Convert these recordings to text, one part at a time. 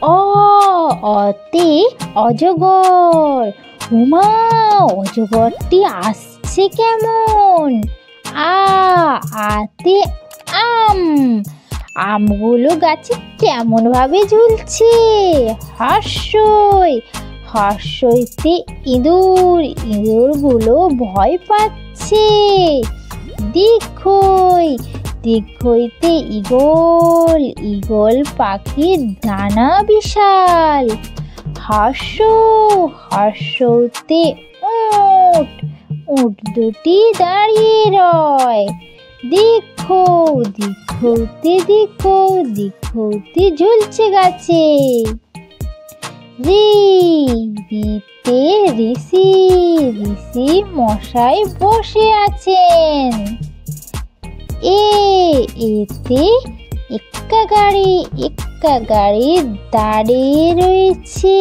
অ অতে অজগর। উমা, অজগরটি আসছে কেমন? আতে আম। আমগুলো গাছে কেমন ভাবে ঝুলছে? হাস্যই হাস্যইতে ইঁদুর। ইঁদুরগুলো ভয় পাচ্ছে। দীর্ঘই দীর্ঘইতে ঈগল। ঈগল পাখির ডানা বিশাল। হাস্য হাস্যতে উট। উট দুটি দাঁড়িয়ে রয়। দীর্ঘ দীর্ঘতে দীর্ঘতে ঝুলছে গাছে। ঋতে ঋষি। ঋষি মশাই বসে আছেন। এতে এক্কা গাড়ি। এক্কা গাড়ি দাঁড়িয়ে রয়েছে।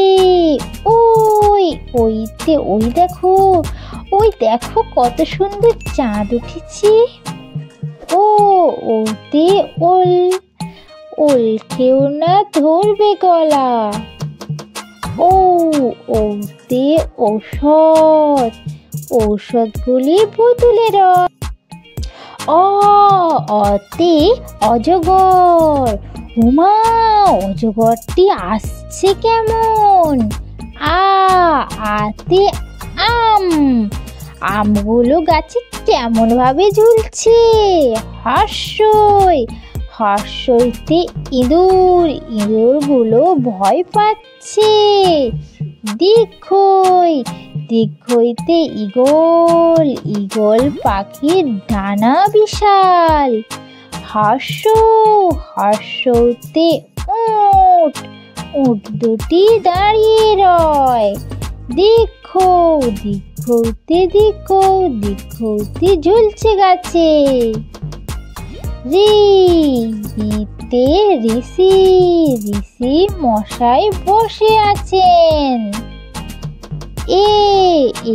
ওই দেখো কত সুন্দর চাঁদ উঠেছে। ওতে ওল। ওল কেউ না ধরবে গলা। ওতে ঔষধ। ঔষধগুলি বোতলে রয়। অতে অজগর। উমা, অজগরটি আসছে কেমন? আতে আম। আমগুলো গাছে কেমন ভাবে ঝুলছে? হাস্যই হাস্যইতে ইঁদুর। ইঁদুরগুলো ভয় পাচ্ছে। দীর্ঘই দীর্ঘইতে ঈগল। ঈগল পাখির ডানা বিশাল। হাস্য হাস্যতে উট। উট দুটি দাঁড়িয়ে রয়। দীর্ঘ দীর্ঘতে ঝুলছে গাছে। ঋতে ঋষি। ঋষি মশাই বসে আছেন।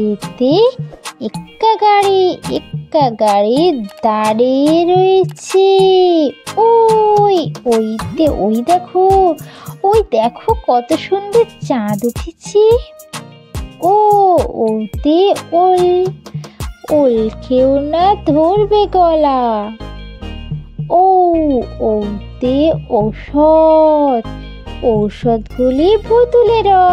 এতে এক্কা গাড়ি। এক্কা গাড়ি দাঁড়িয়ে রয়েছে। ওই দেখো কত সুন্দর চাঁদ উঠেছে। ওতে ওল। ওল কেউ না ধরবে গলা। ওতে ঔষধ। ঔষধগুলি বোতলে রয়।